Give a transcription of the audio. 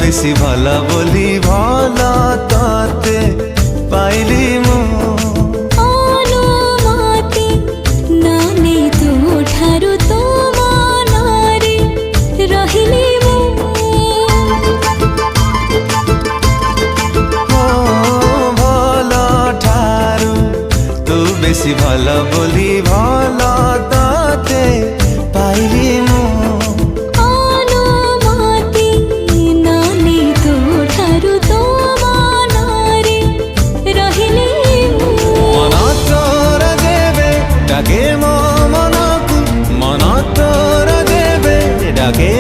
বেশি ভালা বলি ভালা তাতে পাইলি মু অনুমতি নানে ତୋ ଠାରୁ ତୋ ମନରେ ରହିଲି ମୁଁ ভালা ঠারু তু বেশি ভালা বলি ভালা তাতে পাইলি মু অনুমতি নানে ତୋ ଠାରୁ ତୋ ମନରେ ରହିଲି ମୁଁ মন তোর দেবে ডাকে মো মনকু মন তোর দেবে ডাকে